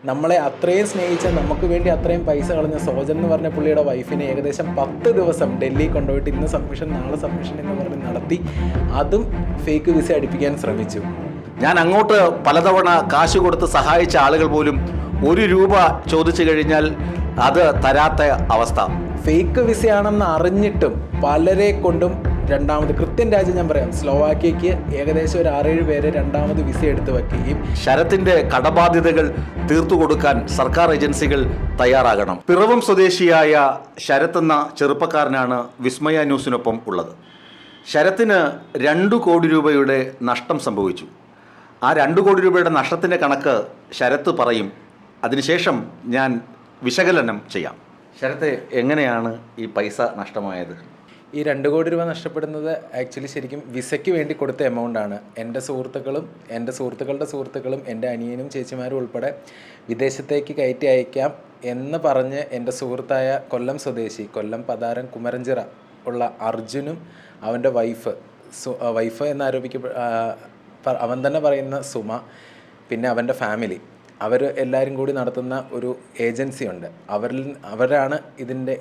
നമ്മളെ അത്രയും സ്നേഹിച്ച, നമുക്ക് വേണ്ടി അത്രയും പൈസ കളഞ്ഞ സോജൻ എന്ന് പറഞ്ഞ പുള്ളിയുടെ വൈഫിനെ ഏകദേശം 10 ദിവസം ഡൽഹി കൊണ്ടുപോയിട്ട് ഇന്ന് സബ്മിഷൻ നാളെ സബ്മിഷൻ എന്ന് പറഞ്ഞ് നടത്തി അതും ഫേക്ക് വിസ അടിപ്പിക്കാൻ ശ്രമിച്ചു. ഞാൻ അങ്ങോട്ട് പലതവണ കാശ് കൊടുത്ത് സഹായിച്ച ആളുകൾ പോലും ₹1 ചോദിച്ചു കഴിഞ്ഞാൽ അത് തരാത്ത അവസ്ഥ. ഫേക്ക് വിസയാണെന്ന് അറിഞ്ഞിട്ടും പലരെ കൊണ്ടും രണ്ടാമത്, കൃത്യം രാജ്യം ഞാൻ പറയാം, സ്ലോവാക്യയ്ക്ക് ഏകദേശം ഒരു 6-7 പേര് രണ്ടാമത് വിസ എടുത്ത് വയ്ക്കുകയും ശരത്തിന്റെ കടബാധ്യതകൾ തീർത്തു കൊടുക്കാൻ സർക്കാർ ഏജൻസികൾ തയ്യാറാകണം. പിറവം സ്വദേശിയായ ശരത്ത് എന്ന ചെറുപ്പക്കാരനാണ് വിസ്മയ ന്യൂസിനൊപ്പം ഉള്ളത്. ശരത്തിന് 2 കോടി രൂപയുടെ നഷ്ടം സംഭവിച്ചു. ആ 2 കോടി രൂപയുടെ നഷ്ടത്തിൻ്റെ കണക്ക് ശരത്ത് പറയും. അതിനുശേഷം ഞാൻ വിശകലനം ചെയ്യാം. ശരത്ത്, എങ്ങനെയാണ് ഈ പൈസ നഷ്ടമായത്? ഈ 2 കോടി രൂപ നഷ്ടപ്പെടുന്നത് ആക്ച്വലി ശരിക്കും വിസയ്ക്ക് വേണ്ടി കൊടുത്ത എമൗണ്ടാണ്. എൻ്റെ സുഹൃത്തുക്കളും എൻ്റെ സുഹൃത്തുക്കളുടെ സുഹൃത്തുക്കളും എൻ്റെ അനിയനും ചേച്ചിമാരും ഉൾപ്പെടെ വിദേശത്തേക്ക് കയറ്റി അയക്കാം എന്ന് പറഞ്ഞ് എൻ്റെ സുഹൃത്തായ കൊല്ലം സ്വദേശി, കൊല്ലം പതാരം കുമരഞ്ചിറ ഉള്ള അർജുനും അവൻ്റെ വൈഫ് അവൻ തന്നെ പറയുന്ന സുമ, പിന്നെ അവൻ്റെ ഫാമിലി, അവർ എല്ലാവരും കൂടി നടത്തുന്ന ഒരു ഏജൻസി ഉണ്ട്. അവരാണ് ഇതിൻ്റെ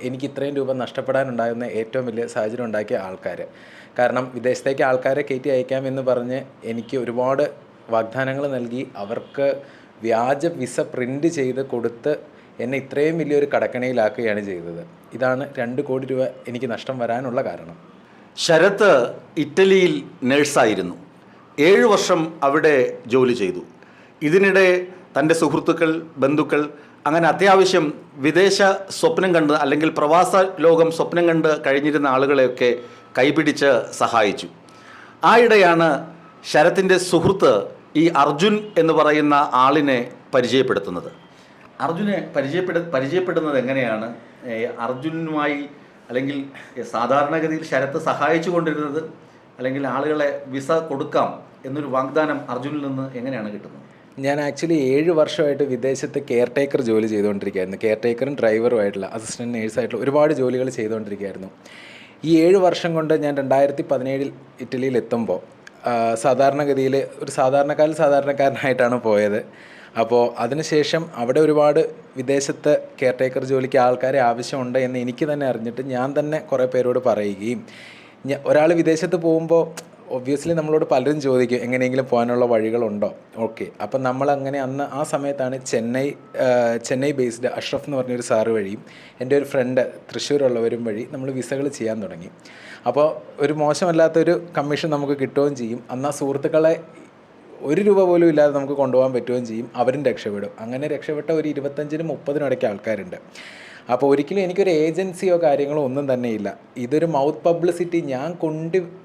എനിക്ക് ഇത്രയും രൂപ നഷ്ടപ്പെടാനുണ്ടാകുന്ന ഏറ്റവും വലിയ സാഹചര്യം ഉണ്ടാക്കിയ ആൾക്കാർ. കാരണം വിദേശത്തേക്ക് ആൾക്കാരെ കയറ്റി അയക്കാമെന്ന് പറഞ്ഞ് എനിക്ക് ഒരുപാട് വാഗ്ദാനങ്ങൾ നൽകി അവർക്ക് വ്യാജ വിസ പ്രിൻ്റ് ചെയ്ത് കൊടുത്ത് എന്നെ ഇത്രയും വലിയൊരു കടക്കണിയിലാക്കുകയാണ് ചെയ്തത്. ഇതാണ് 2 കോടി രൂപ എനിക്ക് നഷ്ടം വരാനുള്ള കാരണം. ശരത്ത് ഇറ്റലിയിൽ നഴ്സായിരുന്നു. 7 വർഷം അവിടെ ജോലി ചെയ്തു. ഇതിനിടെ തൻ്റെ സുഹൃത്തുക്കൾ, ബന്ധുക്കൾ, അങ്ങനെ അത്യാവശ്യം വിദേശ സ്വപ്നം കണ്ട് അല്ലെങ്കിൽ പ്രവാസ ലോകം സ്വപ്നം കണ്ട് കഴിഞ്ഞിരുന്ന ആളുകളെയൊക്കെ കൈപിടിച്ച് സഹായിച്ചു. ആയിടെയാണ് ശരത്തിൻ്റെ സുഹൃത്ത് ഈ അർജുൻ എന്ന് പറയുന്ന ആളിനെ പരിചയപ്പെടുത്തുന്നത്. അർജുനെ പരിചയപ്പെടുന്നത് എങ്ങനെയാണ്? അർജുനുമായി അല്ലെങ്കിൽ സാധാരണഗതിയിൽ ശരത്ത് സഹായിച്ചു കൊണ്ടിരുന്നത് അല്ലെങ്കിൽ ആളുകളെ വിസ കൊടുക്കാം എന്നൊരു വാഗ്ദാനം അർജുനിൽ നിന്ന് എങ്ങനെയാണ് കിട്ടുന്നത്? ഞാൻ ആക്ച്വലി 7 വർഷമായിട്ട് വിദേശത്ത് കെയർ ടേക്കർ ജോലി ചെയ്തുകൊണ്ടിരിക്കുകയായിരുന്നു. കെയർ ടേക്കറും ഡ്രൈവറുമായിട്ടുള്ള, അസിസ്റ്റൻറ്റ് നേഴ്സായിട്ടുള്ള ഒരുപാട് ജോലികൾ ചെയ്തുകൊണ്ടിരിക്കുകയായിരുന്നു. ഈ 7 വർഷം കൊണ്ട് ഞാൻ 2017 ഇറ്റലിയിൽ എത്തുമ്പോൾ സാധാരണഗതിയിൽ ഒരു സാധാരണക്കാരനായിട്ടാണ് പോയത്. അപ്പോൾ അതിനുശേഷം അവിടെ ഒരുപാട് വിദേശത്ത് കെയർ ടേക്കർ ജോലിക്ക് ആൾക്കാരെ ആവശ്യമുണ്ട് എന്ന് എനിക്ക് തന്നെ അറിഞ്ഞിട്ട് ഞാൻ തന്നെ കുറേ പേരോട് പറയുകയും, ഒരാൾ വിദേശത്ത് പോകുമ്പോൾ ഒബ്വിയസ്ലി നമ്മളോട് പലരും ചോദിക്കും എങ്ങനെയെങ്കിലും പോകാനുള്ള വഴികളുണ്ടോ. ഓക്കെ, അപ്പം നമ്മളങ്ങനെ ആ സമയത്താണ് ചെന്നൈ ബേസ്ഡ് അഷ്റഫ് എന്ന് പറഞ്ഞൊരു സാറ് വഴിയും എൻ്റെ ഒരു ഫ്രണ്ട് തൃശ്ശൂരുള്ളവരും വഴി നമ്മൾ വിസകൾ ചെയ്യാൻ തുടങ്ങി. അപ്പോൾ ഒരു മോശമല്ലാത്തൊരു കമ്മീഷൻ നമുക്ക് കിട്ടുകയും ചെയ്യും. അന്ന് ആ സുഹൃത്തുക്കളെ ₹1 പോലും ഇല്ലാതെ നമുക്ക് കൊണ്ടുപോകാൻ പറ്റുകയും ചെയ്യും. അവരും രക്ഷപ്പെടും. അങ്ങനെ രക്ഷപ്പെട്ട ഒരു 25-നും 30-നും ഇടയ്ക്ക് ആൾക്കാരുണ്ട്. അപ്പോൾ ഒരിക്കലും എനിക്കൊരു ഏജൻസിയോ കാര്യങ്ങളോ ഒന്നും തന്നെ ഇല്ല. ഇതൊരു മൗത്ത് പബ്ലിസിറ്റി, ഞാൻ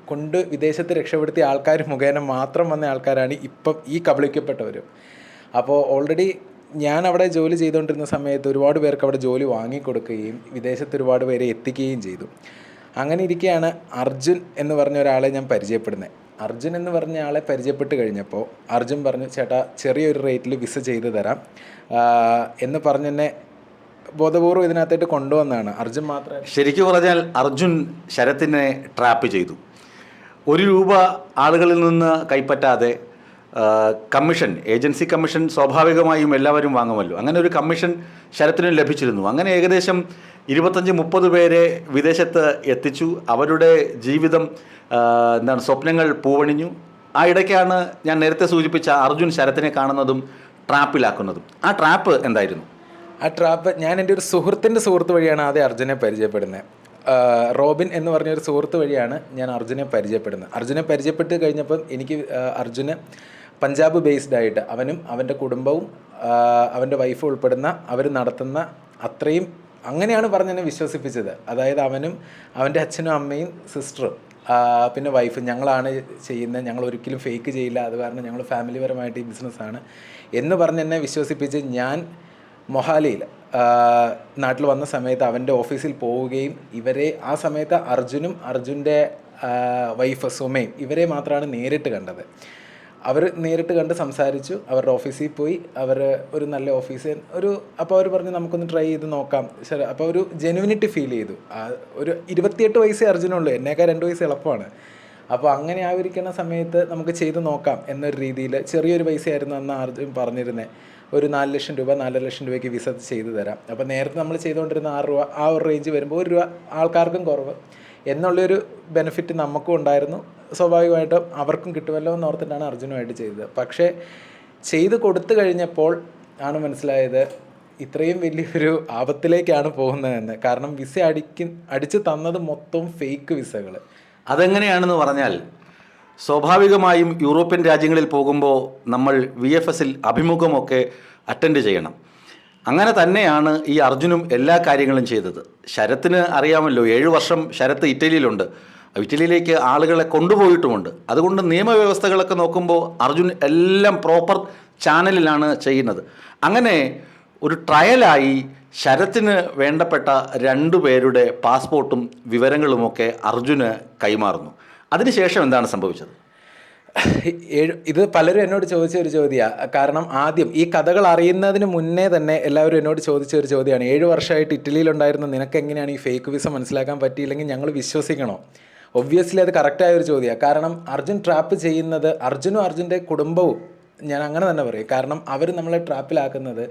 കൊണ്ട് വിദേശത്ത് രക്ഷപ്പെടുത്തിയ ആൾക്കാർ മുഖേന മാത്രം വന്ന ആൾക്കാരാണ് ഇപ്പം ഈ കബളിക്കപ്പെട്ടവരും. അപ്പോൾ ഓൾറെഡി ഞാൻ അവിടെ ജോലി ചെയ്തുകൊണ്ടിരുന്ന സമയത്ത് ഒരുപാട് പേർക്ക് അവിടെ ജോലി വാങ്ങിക്കൊടുക്കുകയും വിദേശത്ത് ഒരുപാട് പേരെ എത്തിക്കുകയും ചെയ്തു. അങ്ങനെ ഇരിക്കുകയാണ് അർജുൻ എന്ന് പറഞ്ഞ ഒരാളെ ഞാൻ പരിചയപ്പെടുന്നത്. അർജുൻ എന്ന് പറഞ്ഞ ആളെ പരിചയപ്പെട്ട് കഴിഞ്ഞപ്പോൾ അർജുൻ പറഞ്ഞു, ചേട്ടാ ചെറിയൊരു റേറ്റിൽ വിസ ചെയ്ത് തരാം എന്ന് പറഞ്ഞെന്നെ ബോധപൂർവ്വം ഇതിനകത്തായിട്ട് കൊണ്ടുവന്നതാണ്. അർജുൻ മാത്രമേ, ശരിക്കും പറഞ്ഞാൽ അർജുൻ ശരത്തിനെ ട്രാപ്പ് ചെയ്തു. ₹1 ആളുകളിൽ നിന്ന് കൈപ്പറ്റാതെ കമ്മീഷൻ, ഏജൻസി കമ്മീഷൻ സ്വാഭാവികമായും എല്ലാവരും വാങ്ങുമല്ലോ. അങ്ങനെ ഒരു കമ്മീഷൻ ശരത്തിന് ലഭിച്ചിരുന്നു. അങ്ങനെ ഏകദേശം 25-30 പേരെ വിദേശത്ത് എത്തിച്ചു. അവരുടെ ജീവിതം സ്വപ്നങ്ങൾ പൂവണിഞ്ഞു. ആ ഇടയ്ക്കാണ് ഞാൻ നേരത്തെ സൂചിപ്പിച്ച അർജുൻ ശരത്തിനെ കാണുന്നതും ട്രാപ്പിലാക്കുന്നതും. ആ ട്രാപ്പ് എന്തായിരുന്നു? ആ ട്രാപ്പ് ഞാൻ എൻ്റെ ഒരു സുഹൃത്തിൻ്റെ സുഹൃത്ത് വഴിയാണ് ആദ്യം അർജുനെ പരിചയപ്പെടുന്നത്. റോബിൻ എന്ന് പറഞ്ഞൊരു സുഹൃത്ത് വഴിയാണ് ഞാൻ അർജുനെ പരിചയപ്പെടുന്നത്. അർജുനെ പരിചയപ്പെട്ട് കഴിഞ്ഞപ്പം എനിക്ക് അർജുന് പഞ്ചാബ് ബേസ്ഡ് ആയിട്ട് അവനും അവൻ്റെ കുടുംബവും അവൻ്റെ വൈഫ് ഉൾപ്പെടുന്ന അവർ നടത്തുന്ന അത്രയും, അങ്ങനെയാണ് പറഞ്ഞെന്നെ വിശ്വസിപ്പിച്ചത്. അതായത് അവനും അവൻ്റെ അച്ഛനും അമ്മയും സിസ്റ്ററും പിന്നെ വൈഫും ഞങ്ങളാണ് ചെയ്യുന്നത്, ഞങ്ങൾ ഒരിക്കലും ഫേക്ക് ചെയ്യില്ല, അത് കാരണം ഞങ്ങൾ ഫാമിലിപരമായിട്ട് ഈ ബിസിനസ്സാണ് എന്ന് പറഞ്ഞ് എന്നെ വിശ്വസിപ്പിച്ച് ഞാൻ മൊഹാലിയിൽ നാട്ടിൽ വന്ന സമയത്ത് അവൻ്റെ ഓഫീസിൽ പോവുകയും ഇവരെ ആ സമയത്ത് അർജുനും അർജുൻ്റെ വൈഫ് സുമയും ഇവരെ മാത്രമാണ് നേരിട്ട് കണ്ടത്. അവർ നേരിട്ട് കണ്ട് സംസാരിച്ചു. അവരുടെ ഓഫീസിൽ പോയി. അവർ ഒരു നല്ല ഓഫീസ് അപ്പോൾ അവർ പറഞ്ഞു നമുക്കൊന്ന് ട്രൈ ചെയ്ത് നോക്കാം. ശരി, അപ്പോൾ ഒരു ജെനുവിനിറ്റി ഫീൽ ചെയ്തു. ഒരു 28 വയസ്സേ അർജുനുള്ളൂ, എന്നേക്കാൾ 2 വയസ്സ് എളുപ്പമാണ്. അപ്പോൾ അങ്ങനെ ആയിരിക്കുന്ന സമയത്ത് നമുക്ക് ചെയ്ത് നോക്കാം എന്നൊരു രീതിയിൽ ചെറിയൊരു പൈസയായിരുന്നു അന്ന് അർജുൻ പറഞ്ഞിരുന്നത്. ഒരു 4 ലക്ഷം രൂപ 4.5 ലക്ഷം രൂപയ്ക്ക് വിസ ചെയ്തു തരാം. അപ്പോൾ നേരത്തെ നമ്മൾ ചെയ്തുകൊണ്ടിരുന്ന 6 രൂപ ആ ഒരു റേഞ്ച് വരുമ്പോൾ 1 രൂപ ആൾക്കാർക്കും കുറവ് എന്നുള്ളൊരു ബെനിഫിറ്റ് നമുക്കും ഉണ്ടായിരുന്നു. സ്വാഭാവികമായിട്ടും അവർക്കും കിട്ടുമല്ലോ എന്ന് ഓർത്തിട്ടാണ് അർജുനുമായിട്ട് ചെയ്തത്. പക്ഷേ ചെയ്ത് കൊടുത്തു കഴിഞ്ഞപ്പോൾ ആണ് മനസ്സിലായത് ഇത്രയും വലിയൊരു ആപത്തിലേക്കാണ് പോകുന്നതെന്ന്. കാരണം വിസ അടിച്ച് തന്നത് മൊത്തം ഫേക്ക് വിസകൾ. അതെങ്ങനെയാണെന്ന് പറഞ്ഞാൽ, സ്വാഭാവികമായും യൂറോപ്യൻ രാജ്യങ്ങളിൽ പോകുമ്പോൾ നമ്മൾ VFSൽ അഭിമുഖമൊക്കെ അറ്റൻഡ് ചെയ്യണം. അങ്ങനെ തന്നെയാണ് ഈ അർജുനും എല്ലാ കാര്യങ്ങളും ചെയ്തത്. ശരത്തിന് അറിയാമല്ലോ, 7 വർഷം ശരത്ത് ഇറ്റലിയിലുണ്ട്. ഇറ്റലിയിലേക്ക് ആളുകളെ കൊണ്ടുപോയിട്ടുമുണ്ട്. അതുകൊണ്ട് നിയമവ്യവസ്ഥകളൊക്കെ നോക്കുമ്പോൾ അർജുൻ എല്ലാം പ്രോപ്പർ ചാനലിലാണ് ചെയ്യുന്നത്. അങ്ങനെ ഒരു ട്രയലായി ശരത്തിന് വേണ്ടപ്പെട്ട 2 പേരുടെ പാസ്പോർട്ടും വിവരങ്ങളുമൊക്കെ അർജുന് കൈമാറുന്നു. അതിനുശേഷം എന്താണ് സംഭവിച്ചത്? ഇത് പലരും എന്നോട് ചോദിച്ച ഒരു ചോദ്യമാണ്. കാരണം ആദ്യം ഈ കഥകൾ അറിയുന്നതിന് മുന്നേ തന്നെ എല്ലാവരും എന്നോട് ചോദിച്ച ഒരു ചോദ്യമാണ്, 7 വർഷമായിട്ട് ഇറ്റലിയിലുണ്ടായിരുന്ന നിനക്ക് എങ്ങനെയാണ് ഈ ഫേക്ക് വിസ മനസ്സിലാക്കാൻ പറ്റിയില്ലെങ്കിൽ ഞങ്ങൾ വിശ്വസിക്കണോ? ഒബ്വിയസ്ലി അത് കറക്റ്റായ ഒരു ചോദ്യമാണ്. കാരണം അർജുൻ ട്രാപ്പ് ചെയ്യുന്നത്, അർജുനും അർജുൻ്റെ കുടുംബവും, ഞാൻ അങ്ങനെ തന്നെ പറയും. കാരണം അവർ നമ്മളെ ട്രാപ്പിലാക്കുന്നത്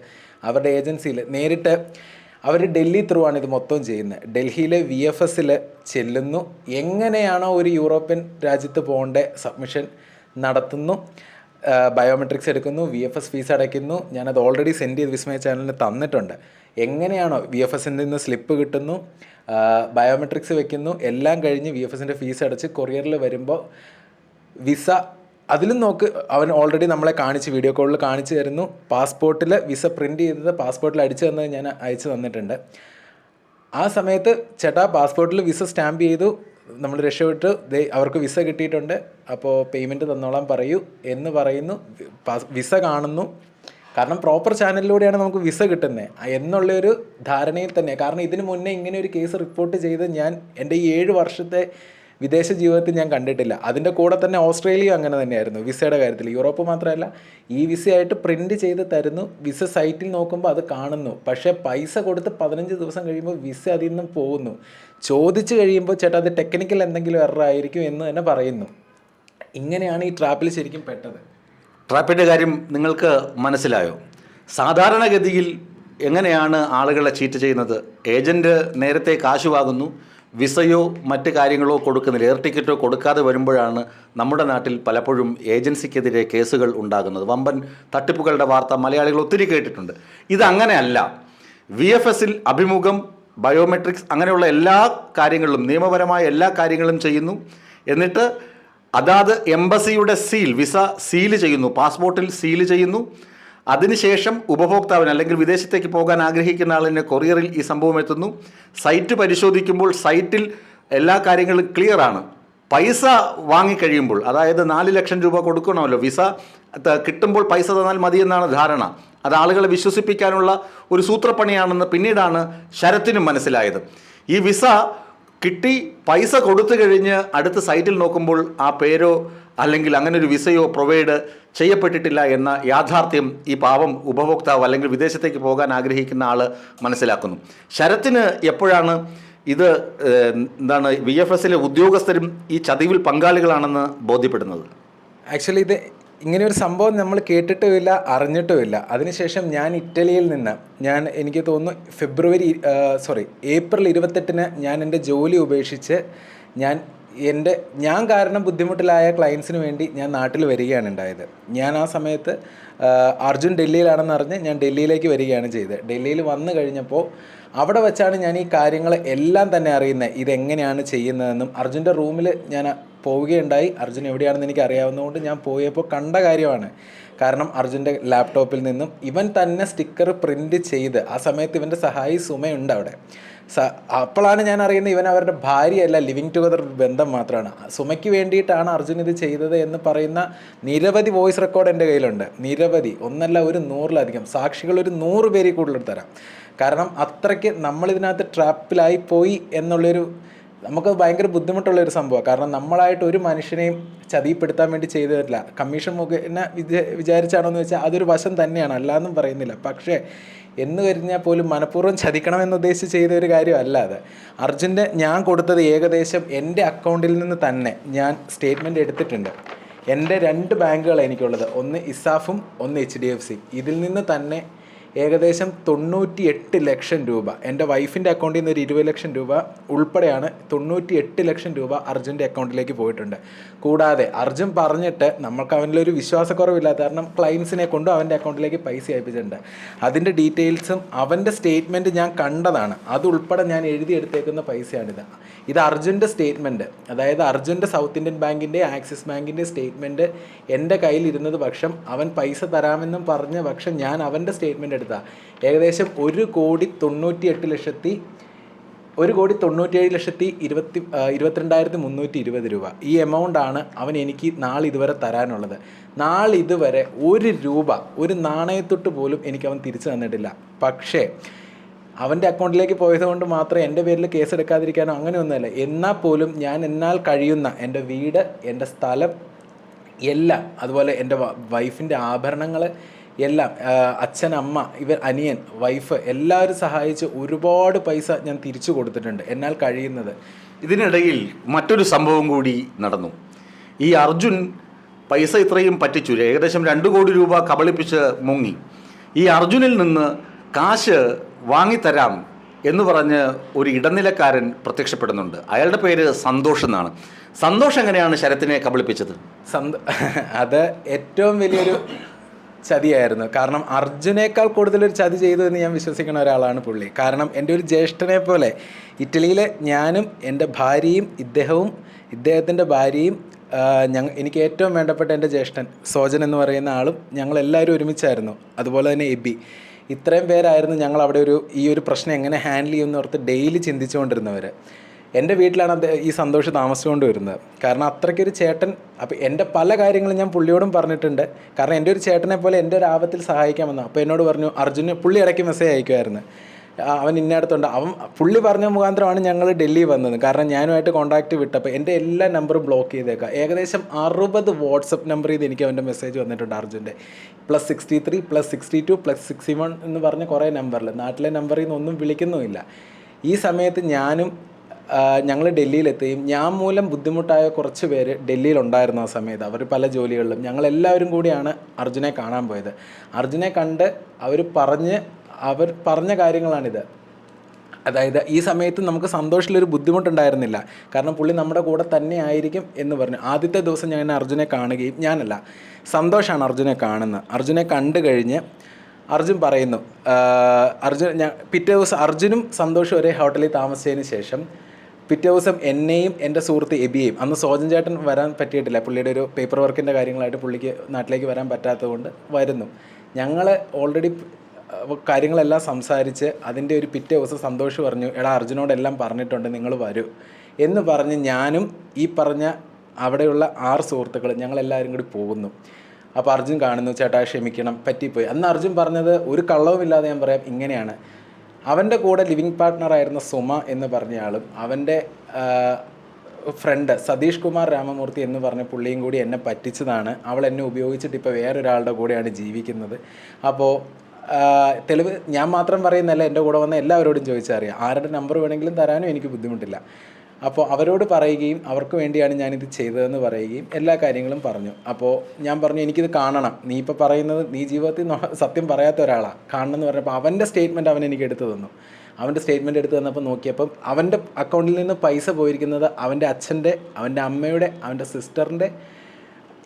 അവരുടെ ഏജൻസിയിൽ നേരിട്ട്, അവർ ഡൽഹി ത്രൂ ആണ് ഇത് മൊത്തം ചെയ്യുന്നത്. ഡൽഹിയിലെ VFSൽ ചെല്ലുന്നു, എങ്ങനെയാണോ ഒരു യൂറോപ്യൻ രാജ്യത്ത് പോകേണ്ട സബ്മിഷൻ നടത്തുന്നു, ബയോമെട്രിക്സ് എടുക്കുന്നു, VFS ഫീസ് അടയ്ക്കുന്നു. ഞാനത് ഓൾറെഡി സെൻഡ് ചെയ്ത് വിസ്മയ ചാനലിന് തന്നിട്ടുണ്ട്. എങ്ങനെയാണോ VFSൻ്റെ നിന്ന് സ്ലിപ്പ് കിട്ടുന്നു, ബയോമെട്രിക്സ് വെക്കുന്നു, എല്ലാം കഴിഞ്ഞ് VFSൻ്റെ ഫീസ് അടച്ച് കൊറിയറിൽ വരുമ്പോൾ വിസ അതിലും നോക്ക്, അവൻ ഓൾറെഡി നമ്മളെ കാണിച്ച് വീഡിയോ കോളിൽ കാണിച്ചു തരുന്നു. പാസ്പോർട്ടിൽ വിസ പ്രിൻറ്റ് ചെയ്തത് പാസ്പോർട്ടിൽ അടിച്ചു തന്നത് ഞാൻ അയച്ചു തന്നിട്ടുണ്ട്. ആ സമയത്ത് ചേട്ടാ പാസ്പോർട്ടിൽ വിസ സ്റ്റാമ്പ് ചെയ്തു, നമ്മൾ രക്ഷപ്പെട്ട് അവർക്ക് വിസ കിട്ടിയിട്ടുണ്ട്, അപ്പോൾ പേയ്മെൻറ്റ് തന്നോളാൻ പറയൂ എന്ന് പറയുന്നു. വിസ കാണുന്നു. കാരണം പ്രോപ്പർ ചാനലിലൂടെയാണ് നമുക്ക് വിസ കിട്ടുന്നത് എന്നുള്ളൊരു ധാരണയിൽ തന്നെ. കാരണം ഇതിന് മുന്നേ ഇങ്ങനെ ഒരു കേസ് റിപ്പോർട്ട് ചെയ്ത് ഞാൻ എൻ്റെ ഈ 7 വർഷത്തെ വിദേശ ജീവിതത്തിൽ ഞാൻ കണ്ടിട്ടില്ല. അതിൻ്റെ കൂടെ തന്നെ ഓസ്ട്രേലിയ അങ്ങനെ തന്നെയായിരുന്നു വിസയുടെ കാര്യത്തിൽ. യൂറോപ്പ് മാത്രമല്ല, ഈ വിസയായിട്ട് പ്രിൻറ്റ് ചെയ്ത് തരുന്നു, വിസ സൈറ്റിൽ നോക്കുമ്പോൾ അത് കാണുന്നു. പക്ഷേ പൈസ കൊടുത്ത് 15 ദിവസം കഴിയുമ്പോൾ വിസ അതിൽ നിന്നും പോകുന്നു. ചോദിച്ചു കഴിയുമ്പോൾ ചേട്ടാ അത് ടെക്നിക്കൽ എന്തെങ്കിലും എറർ ആയിരിക്കും എന്ന് തന്നെ പറയുന്നു. ഇങ്ങനെയാണ് ഈ ട്രാപ്പിൽ ശരിക്കും പെട്ടത്. ട്രാപ്പിൻ്റെ കാര്യം നിങ്ങൾക്ക് മനസ്സിലായോ? സാധാരണഗതിയിൽ എങ്ങനെയാണ് ആളുകളെ ചീറ്റ് ചെയ്യുന്നത്? ഏജൻറ്റ് നേരത്തെ കാശ് വാങ്ങുന്നു, വിസയോ മറ്റ് കാര്യങ്ങളോ കൊടുക്കുന്നില്ല, എയർ ടിക്കറ്റോ കൊടുക്കാതെ വരുമ്പോഴാണ് നമ്മുടെ നാട്ടിൽ പലപ്പോഴും ഏജൻസിക്കെതിരെ കേസുകൾ ഉണ്ടാകുന്നത്. വമ്പൻ തട്ടിപ്പുകളുടെ വാർത്ത മലയാളികൾ ഒത്തിരി കേട്ടിട്ടുണ്ട്. ഇതങ്ങനെയല്ല. VFSൽ അഭിമുഖം, ബയോമെട്രിക്സ്, അങ്ങനെയുള്ള എല്ലാ കാര്യങ്ങളിലും, നിയമപരമായ എല്ലാ കാര്യങ്ങളും ചെയ്യുന്നു. എന്നിട്ട് അതാത് എംബസിയുടെ വിസ സീൽ ചെയ്യുന്നു, പാസ്പോർട്ടിൽ സീൽ ചെയ്യുന്നു. അതിനുശേഷം ഉപഭോക്താവിന് അല്ലെങ്കിൽ വിദേശത്തേക്ക് പോകാൻ ആഗ്രഹിക്കുന്ന ആളിന് കൊറിയറിൽ ഈ സംഭവം എത്തുന്നു. സൈറ്റ് പരിശോധിക്കുമ്പോൾ സൈറ്റിൽ എല്ലാ കാര്യങ്ങളും ക്ലിയറാണ്. പൈസ വാങ്ങിക്കഴിയുമ്പോൾ, അതായത് 4 ലക്ഷം രൂപ കൊടുക്കണമല്ലോ, വിസ കിട്ടുമ്പോൾ പൈസ തന്നാൽ മതിയെന്നാണ് ധാരണ. അത് ആളുകളെ വിശ്വസിപ്പിക്കാനുള്ള ഒരു സൂത്രപ്പണിയാണെന്ന് പിന്നീടാണ് ശരത്തിനും മനസ്സിലായത്. ഈ വിസ കിട്ടി, പൈസ കൊടുത്തു കഴിഞ്ഞ് അടുത്ത സൈറ്റിൽ നോക്കുമ്പോൾ ആ പേരോ അല്ലെങ്കിൽ അങ്ങനെ ഒരു വിസയോ പ്രൊവൈഡ് ചെയ്യപ്പെട്ടിട്ടില്ല എന്ന യാഥാർത്ഥ്യം ഈ പാവം ഉപഭോക്താവ് അല്ലെങ്കിൽ വിദേശത്തേക്ക് പോകാൻ ആഗ്രഹിക്കുന്ന ആൾ മനസ്സിലാക്കുന്നു. ശരത്തിന് എപ്പോഴാണ് ഇത് VFSലെ ഉദ്യോഗസ്ഥരും ഈ ചതിവിൽ പങ്കാളികളാണെന്ന് ബോധ്യപ്പെടുന്നത്? ആക്ച്വലി ഇത് ഇങ്ങനെ ഒരു സംഭവം നമ്മൾ കേട്ടിട്ടുമില്ല, അറിഞ്ഞിട്ടുമില്ല. അതിനുശേഷം ഞാൻ ഇറ്റലിയിൽ നിന്ന് എനിക്ക് തോന്നുന്നു ഏപ്രിൽ 28 ഞാൻ എൻ്റെ ജോലി ഉപേക്ഷിച്ച് ഞാൻ കാരണം ബുദ്ധിമുട്ടിലായ ക്ലയൻസിന് വേണ്ടി ഞാൻ നാട്ടിൽ വരികയാണ് ഉണ്ടായത്. ഞാൻ ആ സമയത്ത് അർജുൻ ഡൽഹിയിലാണെന്ന് അറിഞ്ഞ് ഞാൻ ഡൽഹിയിലേക്ക് വരികയാണ് ചെയ്തത്. ഡൽഹിയിൽ വന്നു കഴിഞ്ഞപ്പോൾ അവിടെ വെച്ചാണ് ഞാൻ ഈ കാര്യങ്ങൾ എല്ലാം തന്നെ അറിയുന്നത്, ഇതെങ്ങനെയാണ് ചെയ്യുന്നതെന്നും. അർജുൻ്റെ റൂമിൽ ഞാൻ പോവുകയുണ്ടായി. അർജുൻ എവിടെയാണെന്ന് എനിക്ക് അറിയാവുന്നതുകൊണ്ട് ഞാൻ പോയപ്പോൾ കണ്ട കാര്യമാണ്. കാരണം അർജുൻ്റെ ലാപ്ടോപ്പിൽ നിന്നും ഇവൻ തന്നെ സ്റ്റിക്കർ പ്രിൻറ്റ് ചെയ്ത്, ആ സമയത്ത് ഇവൻ്റെ സഹായി സുമയുണ്ട് അവിടെ. അപ്പോഴാണ് ഞാൻ അറിയുന്നത് ഇവൻ അവരുടെ ഭാര്യയല്ല, ലിവിങ് ടുഗദർ ബന്ധം മാത്രമാണ്. സുമയ്ക്ക് വേണ്ടിയിട്ടാണ് അർജുൻ ഇത് ചെയ്തത് എന്ന് പറയുന്ന നിരവധി വോയിസ് റെക്കോർഡ് എൻ്റെ കയ്യിലുണ്ട്. നിരവധി, ഒന്നല്ല, ഒരു 100-ലധികം സാക്ഷികൾ, ഒരു 100 പേരിൽ കൂടുതൽ തരാം. കാരണം അത്രയ്ക്ക് നമ്മളിതിനകത്ത് ട്രാപ്പിലായി പോയി എന്നുള്ളൊരു, നമുക്ക് ഭയങ്കര ബുദ്ധിമുട്ടുള്ളൊരു സംഭവമാണ്. കാരണം നമ്മളായിട്ട് ഒരു മനുഷ്യനെയും ചതിപ്പെടുത്താൻ വേണ്ടി ചെയ്തിട്ടില്ല. കമ്മീഷൻ മുഖേന വിചാരിച്ചാണോ എന്ന് വെച്ചാൽ അതൊരു വശം തന്നെയാണ്, അല്ലാന്നും പറയുന്നില്ല. പക്ഷേ എന്ന് കഴിഞ്ഞാൽ പോലും മനഃപൂർവ്വം ചതിക്കണമെന്ന് ഉദ്ദേശിച്ച് ചെയ്ത ഒരു കാര്യമല്ല അത്. അർജുൻ്റെ ഞാൻ കൊടുത്തത് ഏകദേശം എൻ്റെ അക്കൗണ്ടിൽ നിന്ന് തന്നെ ഞാൻ സ്റ്റേറ്റ്മെൻറ്റ് എടുത്തിട്ടുണ്ട്. എൻ്റെ 2 ബാങ്കുകളാണ് എനിക്കുള്ളത്. ഒന്ന് ഇസാഫും ഒന്ന് HDFC. ഇതിൽ നിന്ന് തന്നെ ഏകദേശം 98 ലക്ഷം രൂപ എൻ്റെ വൈഫിൻ്റെ അക്കൗണ്ടിൽ നിന്ന് ഒരു 20 ലക്ഷം രൂപ ഉൾപ്പെടെയാണ് 98 ലക്ഷം രൂപ അർജുൻ്റെ അക്കൗണ്ടിലേക്ക് പോയിട്ടുണ്ട്. കൂടാതെ അർജുൻ പറഞ്ഞിട്ട് നമുക്ക് അവനിലൊരു വിശ്വാസക്കുറവില്ലാത്ത കാരണം ക്ലയൻസിനെ കൊണ്ടും അവൻ്റെ അക്കൗണ്ടിലേക്ക് പൈസ അയപ്പിച്ചിട്ടുണ്ട്. അതിൻ്റെ ഡീറ്റെയിൽസും അവൻ്റെ സ്റ്റേറ്റ്മെൻറ്റ് ഞാൻ കണ്ടതാണ്. അതുൾപ്പെടെ ഞാൻ എഴുതിയെടുത്തേക്കുന്ന പൈസയാണിത്. ഇത് അർജുൻ്റെ സ്റ്റേറ്റ്മെൻറ്റ്, അതായത് അർജുൻ്റെ സൗത്ത് ഇന്ത്യൻ ബാങ്കിൻ്റെ ആക്സിസ് ബാങ്കിൻ്റെ സ്റ്റേറ്റ്മെൻറ്റ് എൻ്റെ കയ്യിലിരുന്നത് പക്ഷം അവൻ പൈസ തരാമെന്നും പറഞ്ഞ പക്ഷം ഞാൻ അവൻ്റെ സ്റ്റേറ്റ്മെൻറ്റ് എടുത്താൽ ഏകദേശം 1,97,22,320 രൂപ. ഈ എമൗണ്ടാണ് അവൻ എനിക്ക് നാളിതുവരെ തരാനുള്ളത്. നാളിതുവരെ 1 രൂപ, ഒരു നാണയത്തൊട്ട് പോലും എനിക്ക് അവൻ തിരിച്ചു തന്നിട്ടില്ല. പക്ഷേ അവൻ്റെ അക്കൗണ്ടിലേക്ക് പോയത് കൊണ്ട് മാത്രം എൻ്റെ പേരിൽ കേസെടുക്കാതിരിക്കാനോ അങ്ങനെയൊന്നുമല്ല. എന്നാൽ പോലും ഞാൻ എന്നാൽ കഴിയുന്ന എൻ്റെ വീട്, എൻ്റെ സ്ഥലം എല്ലാം, അതുപോലെ എൻ്റെ വൈഫിൻ്റെ ആഭരണങ്ങൾ എല്ലാം, അച്ഛൻ, അമ്മ, അനിയൻ, വൈഫ് എല്ലാവരും സഹായിച്ച് ഒരുപാട് പൈസ ഞാൻ തിരിച്ചു കൊടുത്തിട്ടുണ്ട് എന്നാൽ കഴിയുന്നത്. ഇതിനിടയിൽ മറ്റൊരു സംഭവം കൂടി നടന്നു. ഈ അർജുൻ പൈസ ഇത്രയും പറ്റിച്ചു, ഏകദേശം 2 കോടി രൂപ കബളിപ്പിച്ച് മുങ്ങി. ഈ അർജുനിൽ നിന്ന് കാശ് വാങ്ങിത്തരാം എന്ന് പറഞ്ഞ് ഒരു ഇടനിലക്കാരൻ പ്രത്യക്ഷപ്പെടുന്നുണ്ട്. അയാളുടെ പേര് സന്തോഷ് എന്നാണ്. സന്തോഷ് എങ്ങനെയാണ് ശരത്തിനെ കബളിപ്പിച്ചത്? അത് ഏറ്റവും വലിയൊരു ചതിയായിരുന്നു. കാരണം അർജുനേക്കാൾ കൂടുതലൊരു ചതി ചെയ്തു എന്ന് ഞാൻ വിശ്വസിക്കുന്ന ഒരാളാണ് പുള്ളി. കാരണം എൻ്റെ ഒരു ജ്യേഷ്ഠനെ പോലെ ഇറ്റലിയിലെ ഞാനും എൻ്റെ ഭാര്യയും ഇദ്ദേഹത്തിൻ്റെ ഭാര്യയും എനിക്ക് ഏറ്റവും വേണ്ടപ്പെട്ട എൻ്റെ ജ്യേഷ്ഠൻ സോജൻ എന്ന് പറയുന്ന ആളും ഞങ്ങളെല്ലാവരും ഒരുമിച്ചായിരുന്നു. അതുപോലെ തന്നെ എബി. ഇത്രയും പേരായിരുന്നു ഞങ്ങൾ അവിടെ ഈ ഒരു പ്രശ്നം എങ്ങനെ ഹാൻഡിൽ ചെയ്യുമെന്ന് ഓർത്ത് ഡെയിലി ചിന്തിച്ചുകൊണ്ടിരുന്നവർ. എൻ്റെ വീട്ടിലാണ് ഈ സന്തോഷ് താമസിച്ചുകൊണ്ട് വരുന്നത്. കാരണം അത്രയ്ക്കൊരു ചേട്ടൻ. അപ്പോൾ എൻ്റെ പല കാര്യങ്ങളും ഞാൻ പുള്ളിയോടും പറഞ്ഞിട്ടുണ്ട്. കാരണം എൻ്റെ ഒരു ചേട്ടനെ പോലെ എൻ്റെ ഒരു ആപത്തിൽ സഹായിക്കാമെന്ന്. അപ്പോൾ എന്നോട് പറഞ്ഞു അർജുന്, പുള്ളി ഇടയ്ക്ക് മെസ്സേജ് അയക്കുമായിരുന്നു, അവൻ ഇന്നടത്തുണ്ട്. പുള്ളി പറഞ്ഞ മുഖാന്തരമാണ് ഞങ്ങൾ ഡൽഹി വന്നത്. കാരണം ഞാനുമായിട്ട് കോൺടാക്റ്റ് വിട്ടപ്പോൾ എൻ്റെ എല്ലാ നമ്പറും ബ്ലോക്ക് ചെയ്തേക്കാം. ഏകദേശം 60 വാട്സപ്പ് നമ്പർ ചെയ്ത് എനിക്ക് അവൻ്റെ മെസ്സേജ് വന്നിട്ടുണ്ട് അർജുൻ്റെ. +63 +62 +61 എന്ന് പറഞ്ഞ് കുറേ നമ്പറിൽ, നാട്ടിലെ നമ്പറിൽ നിന്നൊന്നും വിളിക്കുന്നുമില്ല. ഈ സമയത്ത് ഞങ്ങൾ ഡൽഹിയിലെത്തുകയും ഞാൻ മൂലം ബുദ്ധിമുട്ടായ കുറച്ച് പേര് ഡൽഹിയിലുണ്ടായിരുന്നു. ആ സമയത്ത് അവർ പല ജോലികളിലും. ഞങ്ങളെല്ലാവരും കൂടിയാണ് അർജുനെ കാണാൻ പോയത്. അർജുനെ കണ്ട് അവർ പറഞ്ഞ കാര്യങ്ങളാണിത്. അതായത് ഈ സമയത്ത് നമുക്ക് സന്തോഷത്തിലൊരു ബുദ്ധിമുട്ടുണ്ടായിരുന്നില്ല. കാരണം പുള്ളി നമ്മുടെ കൂടെ തന്നെ ആയിരിക്കും എന്ന് പറഞ്ഞു. ആദ്യത്തെ ദിവസം ഞാൻ അർജുനെ കാണുകയും, ഞാനല്ല, സന്തോഷാണ് അർജുനെ കാണുന്നത്. അർജുനെ കണ്ടു കഴിഞ്ഞ് അർജുൻ പറയുന്നു, പിറ്റേ ദിവസം അർജുനും സന്തോഷും ഒരേ ഹോട്ടലിൽ താമസിച്ചതിന് ശേഷം പിറ്റേ ദിവസം എന്നെയും എൻ്റെ സുഹൃത്ത് എബിയെയും, അന്ന് സോജൻ ചേട്ടൻ വരാൻ പറ്റിയിട്ടില്ല, പുള്ളിയുടെ ഒരു പേപ്പർ വർക്കിൻ്റെ കാര്യങ്ങളായിട്ട് പുള്ളിക്ക് നാട്ടിലേക്ക് വരാൻ പറ്റാത്തത് കൊണ്ട് വരുന്നു. ഞങ്ങൾ ഓൾറെഡി കാര്യങ്ങളെല്ലാം സംസാരിച്ച് അതിൻ്റെ ഒരു പിറ്റേ ദിവസം സന്തോഷ് പറഞ്ഞു, എടാ അർജുനോടെല്ലാം പറഞ്ഞിട്ടുണ്ട്, നിങ്ങൾ വരൂ എന്ന് പറഞ്ഞ് ഞാനും ഈ പറഞ്ഞ അവിടെയുള്ള 6 സുഹൃത്തുക്കൾ ഞങ്ങളെല്ലാവരും കൂടി പോകുന്നു. അപ്പോൾ അർജുൻ കാണുന്നു, ചേട്ടാ ക്ഷമിക്കണം, പറ്റിപ്പോയി. അന്ന് അർജുൻ പറഞ്ഞത് ഒരു കള്ളവുമില്ലാതെ ഞാൻ പറയാം ഇങ്ങനെയാണ്. അവൻ്റെ കൂടെ ലിവിങ് പാർട്ട്ണറായിരുന്ന സുമ എന്ന് പറഞ്ഞയാളും അവൻ്റെ ഫ്രണ്ട് സതീഷ് കുമാർ രാമമൂർത്തി എന്ന് പറഞ്ഞ പുള്ളിയും കൂടി എന്നെ പറ്റിച്ചതാണ്. അവൾ എന്നെ ഉപയോഗിച്ചിട്ട് ഇപ്പോൾ വേറൊരാളുടെ കൂടെയാണ് ജീവിക്കുന്നത്. അപ്പോൾ തെളിവ് ഞാൻ മാത്രം പറയുന്നല്ല, എൻ്റെ കൂടെ വന്ന എല്ലാവരോടും ചോദിച്ചറിയാം. ആരുടെ നമ്പർ വേണമെങ്കിലും തരാനും എനിക്ക് ബുദ്ധിമുട്ടില്ല. അപ്പോൾ അവരോട് പറയുകയും അവർക്ക് വേണ്ടിയാണ് ഞാനിത് ചെയ്തതെന്ന് പറയുകയും എല്ലാ കാര്യങ്ങളും പറഞ്ഞു. അപ്പോൾ ഞാൻ പറഞ്ഞു എനിക്കിത് കാണണം, നീ ഇപ്പോൾ പറയുന്നത് നീ ജീവിതത്തിൽ സത്യം പറയാത്ത ഒരാളാണ്, കാണണം എന്ന് പറഞ്ഞപ്പോൾ അവൻ്റെ സ്റ്റേറ്റ്മെൻറ്റ് അവൻ എനിക്ക് എടുത്തു തന്നു. അവൻ്റെ സ്റ്റേറ്റ്മെൻറ്റ് എടുത്ത് തന്നപ്പോൾ നോക്കിയപ്പം അവൻ്റെ അക്കൗണ്ടിൽ നിന്ന് പൈസ പോയിരിക്കുന്നത് അവൻ്റെ അച്ഛൻ്റെ, അവൻ്റെ അമ്മയുടെ, അവൻ്റെ സിസ്റ്ററിൻ്റെ,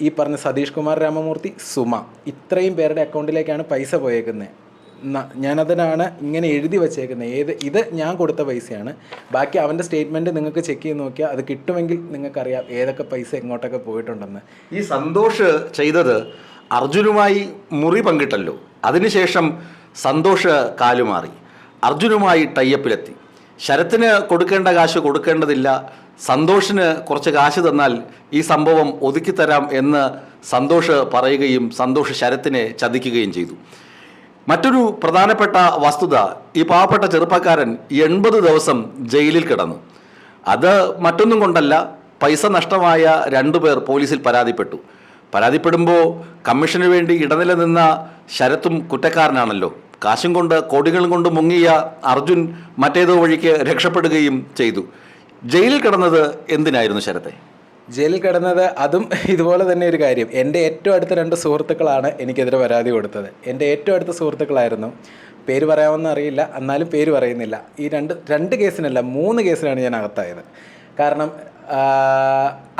ഈ പറഞ്ഞ സതീഷ് കുമാർ രാമമൂർത്തി, സുമ, ഇത്രയും പേരുടെ അക്കൗണ്ടിലേക്കാണ് പൈസ പോയേക്കുന്നത്. ഞാനതിനാണ് ഇങ്ങനെ എഴുതി വച്ചേക്കുന്നത്. ഇത് ഞാൻ കൊടുത്ത പൈസയാണ്. ബാക്കി അവൻ്റെ സ്റ്റേറ്റ്മെൻറ്റ് നിങ്ങൾക്ക് ചെക്ക് ചെയ്ത് നോക്കിയാൽ അത് കിട്ടുമെങ്കിൽ നിങ്ങൾക്കറിയാം ഏതൊക്കെ പൈസ എങ്ങോട്ടൊക്കെ പോയിട്ടുണ്ടെന്ന്. ഈ സന്തോഷ് ചെയ്തത് അർജുനുമായി മുറി പങ്കിട്ടല്ലോ. അതിനുശേഷം സന്തോഷ് കാലുമാറി അർജുനുമായി ടൈപ്പിലെത്തി. ശരത്തിന് കൊടുക്കേണ്ട കാശ് കൊടുക്കേണ്ടതില്ല, സന്തോഷിന് കുറച്ച് കാശ് തന്നാൽ ഈ സംഭവം ഒതുക്കിത്തരാം എന്ന് സന്തോഷ് പറയുകയും സന്തോഷ് ശരത്തിനെ ചതിക്കുകയും ചെയ്തു. മറ്റൊരു പ്രധാനപ്പെട്ട വസ്തുത, ഈ പാവപ്പെട്ട ചെറുപ്പക്കാരൻ 80 ദിവസം ജയിലിൽ കിടന്നു. അത് മറ്റൊന്നും കൊണ്ടല്ല, പൈസ നഷ്ടമായ 2 പേർ പോലീസിൽ പരാതിപ്പെടുമ്പോൾ കമ്മീഷന് വേണ്ടി ഇടനില നിന്ന ശരത്തും കുറ്റക്കാരനാണല്ലോ. കാശും കൊണ്ട് കോടികളും കൊണ്ട് മുങ്ങിയ അർജുൻ മറ്റേതോ വഴിക്ക് രക്ഷപ്പെടുകയും ചെയ്തു. ജയിലിൽ കിടന്നത് എന്തിനായിരുന്നു ശരത്തെ? ജയിലിൽ കിടന്നത് അതും ഇതുപോലെ തന്നെ ഒരു കാര്യം. എൻ്റെ ഏറ്റവും അടുത്ത 2 സുഹൃത്തുക്കളാണ് എനിക്കെതിരെ പരാതി കൊടുത്തത്. എൻ്റെ ഏറ്റവും അടുത്ത സുഹൃത്തുക്കളായിരുന്നു. പേര് പറയാമെന്ന് അറിയില്ല, എന്നാലും പേര് പറയുന്നില്ല. ഈ രണ്ട് കേസിനല്ല 3 കേസിനാണ് ഞാൻ അകത്തായത്. കാരണം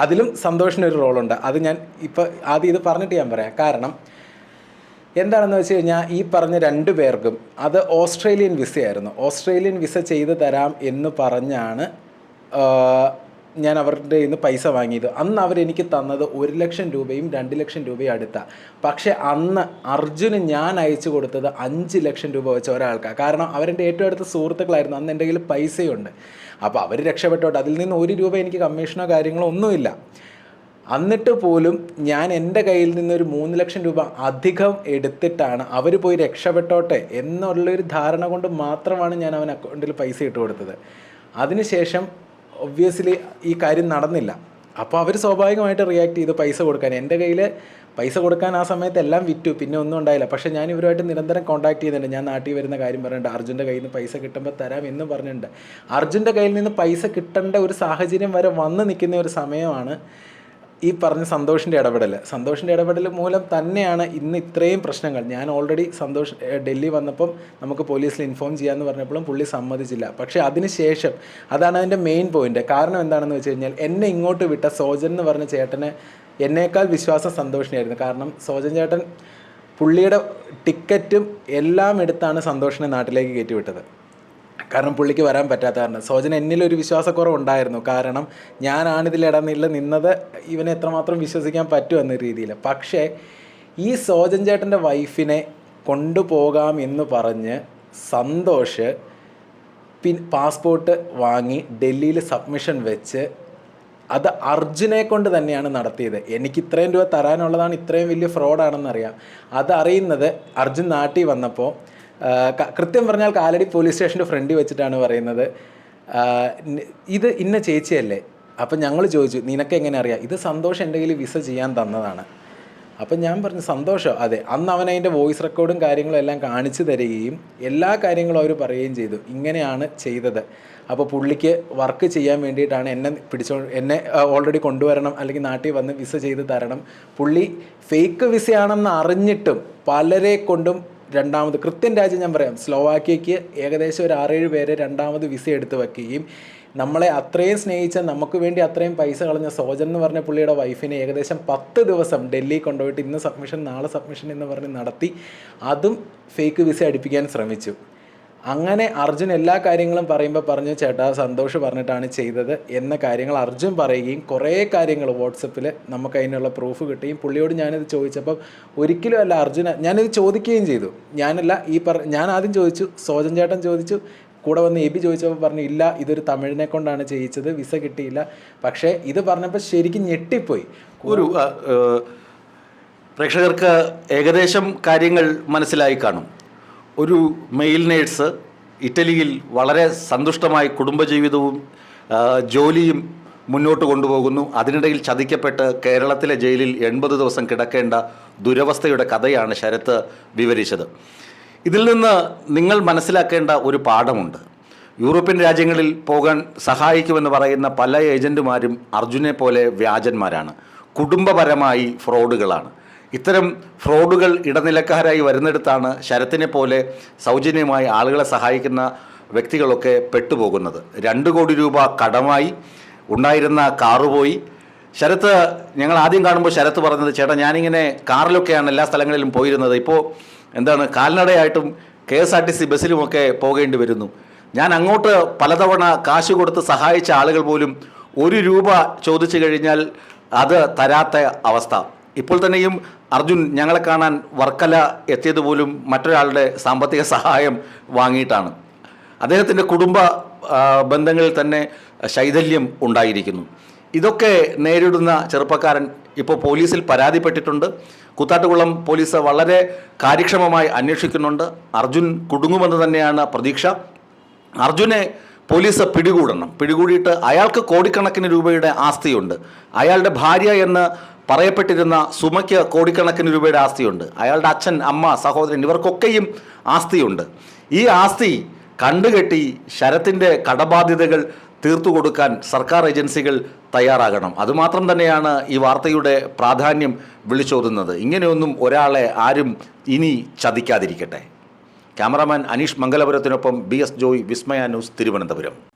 അതിലും സന്തോഷിനൊരു റോളുണ്ട്. അത് ഞാൻ ഇപ്പോൾ ആദ്യം ഇത് പറഞ്ഞിട്ട് ഞാൻ പറയാം. കാരണം എന്താണെന്ന് വെച്ച് കഴിഞ്ഞാൽ ഈ പറഞ്ഞ 2 പേർക്കും അത് ഓസ്ട്രേലിയൻ വിസയായിരുന്നു. ഓസ്ട്രേലിയൻ വിസ ചെയ്ത് തരാം എന്ന് പറഞ്ഞാണ് ഞാൻ അവരുടെ കയ്യിൽ നിന്ന് പൈസ വാങ്ങിയത്. അന്ന് അവരെനിക്ക് തന്നത് 1 ലക്ഷം രൂപയും 2 ലക്ഷം രൂപയും അടുത്താണ്. പക്ഷേ അന്ന് അർജുന് ഞാൻ അയച്ചു കൊടുത്തത് 5 ലക്ഷം രൂപ വെച്ച ഒരാൾക്കാണ്. കാരണം അവരെൻ്റെ ഏറ്റവും അടുത്ത സുഹൃത്തുക്കളായിരുന്നു. അന്ന് എൻ്റെ കയ്യിൽ പൈസയുണ്ട്. അപ്പോൾ അവർ രക്ഷപ്പെട്ടോട്ടെ. അതിൽ നിന്ന് 1 രൂപ എനിക്ക് കമ്മീഷനോ കാര്യങ്ങളോ ഒന്നുമില്ല. എന്നിട്ട് പോലും ഞാൻ എൻ്റെ കയ്യിൽ നിന്നൊരു 3 ലക്ഷം രൂപ അധികം എടുത്തിട്ടാണ് അവർ പോയി രക്ഷപ്പെട്ടോട്ടെ എന്നുള്ളൊരു ധാരണ കൊണ്ട് മാത്രമാണ് ഞാൻ അവൻ അക്കൗണ്ടിൽ പൈസ ഇട്ട് കൊടുത്തത്. അതിനുശേഷം ഒബ്വിയസ്ലി ഈ കാര്യം നടന്നില്ല. അപ്പോൾ അവർ സ്വാഭാവികമായിട്ട് റിയാക്ട് ചെയ്ത് പൈസ കൊടുക്കാൻ. എൻ്റെ കയ്യിൽ പൈസ കൊടുക്കാൻ ആ സമയത്ത് എല്ലാം വിറ്റു, പിന്നെ ഒന്നും ഉണ്ടായില്ല. പക്ഷേ ഞാൻ ഇവരുമായിട്ട് നിരന്തരം കോൺടാക്ട് ചെയ്യുന്നുണ്ട്. ഞാൻ നാട്ടിൽ വരുന്ന കാര്യം പറഞ്ഞിട്ടുണ്ട്, അർജുൻ്റെ കയ്യിൽ നിന്ന് പൈസ കിട്ടുമ്പോൾ തരാം എന്ന് പറഞ്ഞിട്ടുണ്ട്. അർജുൻ്റെ കയ്യിൽ നിന്ന് പൈസ കിട്ടേണ്ട ഒരു സാഹചര്യം വരെ വന്ന് നിൽക്കുന്ന ഒരു സമയമാണ് ഈ പറഞ്ഞ സന്തോഷിൻ്റെ ഇടപെടൽ മൂലം തന്നെയാണ് ഇന്ന് ഇത്രയും പ്രശ്നങ്ങൾ. ഞാൻ ഓൾറെഡി ഡൽഹി വന്നപ്പം നമുക്ക് പോലീസിൽ ഇൻഫോം ചെയ്യാമെന്ന് പറഞ്ഞപ്പോഴും പുള്ളി സമ്മതിച്ചില്ല. പക്ഷേ അതിനുശേഷം അതാണ് അതിൻ്റെ മെയിൻ പോയിൻ്റ്. കാരണം എന്താണെന്ന് വെച്ച് കഴിഞ്ഞാൽ എന്നെ ഇങ്ങോട്ട് വിട്ട സോജൻ എന്ന് പറഞ്ഞ ചേട്ടന് എന്നേക്കാൾ വിശ്വാസം സന്തോഷിനായിരുന്നു. കാരണം സോജൻ ചേട്ടൻ പുള്ളിയുടെ ടിക്കറ്റും എല്ലാം എടുത്താണ് സന്തോഷിനെ നാട്ടിലേക്ക് കയറ്റിവിട്ടത്. കാരണം പുള്ളിക്ക് വരാൻ പറ്റാത്ത കാരണം സോജൻ എന്നിലൊരു വിശ്വാസക്കുറവുണ്ടായിരുന്നു. കാരണം ഞാനാണിതിൽ ഇടനില നിന്നത് ഇവനെ എത്രമാത്രം വിശ്വസിക്കാൻ പറ്റുമെന്ന രീതിയിൽ. പക്ഷേ ഈ സോജൻ ചേട്ടൻ്റെ വൈഫിനെ കൊണ്ടുപോകാം എന്ന് പറഞ്ഞ് സന്തോഷ് പാസ്പോർട്ട് വാങ്ങി ഡൽഹിയിൽ സബ്മിഷൻ വെച്ച് അത് അർജുനെ കൊണ്ട് തന്നെയാണ് നടത്തിയത്. എനിക്ക് ഇത്രയും രൂപ തരാനുള്ളതാണ്, ഇത്രയും വലിയ ഫ്രോഡാണെന്നറിയാം. അതറിയുന്നത് അർജുൻ നാട്ടിൽ വന്നപ്പോൾ കൃത്യം പറഞ്ഞാൽ കാലടി പോലീസ് സ്റ്റേഷൻ്റെ ഫ്രണ്ടിൽ വെച്ചിട്ടാണ് പറയുന്നത്, ഇത് ഇന്ന ചേച്ചിയല്ലേ. അപ്പം ഞങ്ങൾ ചോദിച്ചു നിനക്ക് എങ്ങനെ അറിയാം? ഇത് സന്തോഷം എൻ്റെ കയ്യിൽ വിസ ചെയ്യാൻ തന്നതാണ്. അപ്പം ഞാൻ പറഞ്ഞു സന്തോഷം, അതെ. അന്ന് അവൻ അതിൻ്റെ വോയിസ് റെക്കോർഡും കാര്യങ്ങളും എല്ലാം കാണിച്ചു തരികയും എല്ലാ കാര്യങ്ങളും അവർ പറയുകയും ചെയ്തു, ഇങ്ങനെയാണ് ചെയ്തത്. അപ്പോൾ പുള്ളിക്ക് വർക്ക് ചെയ്യാൻ വേണ്ടിയിട്ടാണ് എന്നെ ഓൾറെഡി കൊണ്ടുവരണം, അല്ലെങ്കിൽ നാട്ടിൽ വന്ന് വിസ ചെയ്ത് തരണം. പുള്ളി ഫേക്ക് വിസയാണെന്ന് അറിഞ്ഞിട്ടും പലരെ കൊണ്ടും രണ്ടാമത് കൃത്യം രാജ്യം ഞാൻ പറയാം, സ്ലോവാക്യയ്ക്ക് ഏകദേശം ഒരു 6-7 പേര് രണ്ടാമത് വിസ എടുത്ത് വയ്ക്കുകയും നമ്മളെ അത്രയും സ്നേഹിച്ച, നമുക്ക് വേണ്ടി അത്രയും പൈസ കളഞ്ഞ സോജൻ എന്ന് പറഞ്ഞ പുള്ളിയുടെ വൈഫിനെ ഏകദേശം 10 ദിവസം ഡൽഹി കൊണ്ടുപോയിട്ട് ഇന്ന് സബ്മിഷൻ നാളെ സബ്മിഷൻ എന്ന് പറഞ്ഞ് നടത്തി അതും ഫേക്ക് വിസ അടിപ്പിക്കാൻ ശ്രമിച്ചു. അങ്ങനെ അർജുൻ എല്ലാ കാര്യങ്ങളും പറയുമ്പോൾ പറഞ്ഞു ചേട്ടാ സന്തോഷ് പറഞ്ഞിട്ടാണ് ചെയ്തത് എന്ന കാര്യങ്ങൾ അർജുൻ പറയുകയും കുറേ കാര്യങ്ങൾ വാട്സപ്പിൽ നമുക്ക് അതിനുള്ള പ്രൂഫ് കിട്ടുകയും പുള്ളിയോട് ഞാനിത് ചോദിച്ചപ്പം ഒരിക്കലും അല്ല അർജുന, ഞാനിത് ചോദിക്കുകയും ചെയ്തു. ഞാൻ ആദ്യം ചോദിച്ചു, സോജൻ ചേട്ടൻ ചോദിച്ചു, കൂടെ വന്ന് എബി ചോദിച്ചപ്പോൾ പറഞ്ഞു ഇല്ല ഇതൊരു തമിഴിനെ കൊണ്ടാണ് ചെയ്യിച്ചത്, വിസ കിട്ടിയില്ല. പക്ഷേ ഇത് പറഞ്ഞപ്പോൾ ശരിക്കും ഞെട്ടിപ്പോയി. ഒരു പ്രേക്ഷകർക്ക് ഏകദേശം കാര്യങ്ങൾ മനസ്സിലായി കാണും. ഒരു മെയിൽ നേഴ്സ് ഇറ്റലിയിൽ വളരെ സന്തുഷ്ടമായി കുടുംബജീവിതവും ജോലിയും മുന്നോട്ട് കൊണ്ടുപോകുന്നു. അതിനിടയിൽ ചതിക്കപ്പെട്ട് കേരളത്തിലെ ജയിലിൽ 80 ദിവസം കിടക്കേണ്ട ദുരവസ്ഥയുടെ കഥയാണ് ശരത്ത് വിവരിച്ചത്. ഇതിൽ നിന്ന് നിങ്ങൾ മനസ്സിലാക്കേണ്ട ഒരു പാഠമുണ്ട്. യൂറോപ്യൻ രാജ്യങ്ങളിൽ പോകാൻ സഹായിക്കുമെന്ന് പറയുന്ന പല ഏജൻറ്റുമാരും അർജുനെ പോലെ വ്യാജന്മാരാണ്, കുടുംബപരമായി ഫ്രോഡുകളാണ്. ഇത്തരം ഫ്രോഡുകൾ ഇടനിലക്കാരായി വരുന്നിടത്താണ് ശരത്തിനെ പോലെ സൗജന്യമായി ആളുകളെ സഹായിക്കുന്ന വ്യക്തികളൊക്കെ പെട്ടുപോകുന്നത്. 2 കോടി രൂപ കടമായി, ഉണ്ടായിരുന്ന കാറ് പോയി. ശരത്ത് ഞങ്ങൾ ആദ്യം കാണുമ്പോൾ ശരത്ത് പറഞ്ഞത് ചേട്ടാ ഞാനിങ്ങനെ കാറിലൊക്കെയാണ് എല്ലാ സ്ഥലങ്ങളിലും പോയിരുന്നത്, ഇപ്പോൾ കാൽനടയായിട്ടും KSRTC ബസ്സിലുമൊക്കെ പോകേണ്ടി വരുന്നു. ഞാൻ അങ്ങോട്ട് പലതവണ കാശ് കൊടുത്ത് സഹായിച്ച ആളുകൾ പോലും 1 രൂപ ചോദിച്ചു കഴിഞ്ഞാൽ അത് തരാത്ത അവസ്ഥ. ഇപ്പോൾ തന്നെയും അർജുൻ ഞങ്ങളെ കാണാൻ വർക്കല എത്തിയതുപോലും മറ്റൊരാളുടെ സാമ്പത്തിക സഹായം വാങ്ങിയിട്ടാണ്. അദ്ദേഹത്തിൻ്റെ കുടുംബ ബന്ധങ്ങളിൽ തന്നെ ശൈഥല്യം ഉണ്ടായിരിക്കുന്നു. ഇതൊക്കെ നേരിടുന്ന ചെറുപ്പക്കാരൻ ഇപ്പോൾ പോലീസിൽ പരാതിപ്പെട്ടിട്ടുണ്ട്. കൂത്താട്ടുകുളം പോലീസ് വളരെ കാര്യക്ഷമമായി അന്വേഷിക്കുന്നുണ്ട്. അർജുൻ കുടുങ്ങുമെന്ന് തന്നെയാണ് പ്രതീക്ഷ. അർജുനെ പോലീസ് പിടികൂടിയിട്ട് അയാൾക്ക് കോടിക്കണക്കിന് രൂപയുടെ ആസ്തിയുണ്ട്. അയാളുടെ ഭാര്യ എന്ന് പറയപ്പെട്ടിരുന്ന സുമയ്ക്ക് കോടിക്കണക്കിന് രൂപയുടെ ആസ്തിയുണ്ട്. അയാളുടെ അച്ഛൻ, അമ്മ, സഹോദരൻ ഇവർക്കൊക്കെയും ആസ്തിയുണ്ട്. ഈ ആസ്തി കണ്ടുകെട്ടി ശരത്തിൻ്റെ കടബാധ്യതകൾ തീർത്തു കൊടുക്കാൻ സർക്കാർ ഏജൻസികൾ തയ്യാറാകണം. അതുമാത്രം തന്നെയാണ് ഈ വാർത്തയുടെ പ്രാധാന്യം വിളിച്ചോതുന്നത്. ഇങ്ങനെയൊന്നും ഒരാളെ ആരും ഇനി ചതിക്കാതിരിക്കട്ടെ. ക്യാമറാമാൻ അനീഷ് മംഗലപുരത്തിനൊപ്പം BS ജോയ്, വിസ്മയ ന്യൂസ്, തിരുവനന്തപുരം.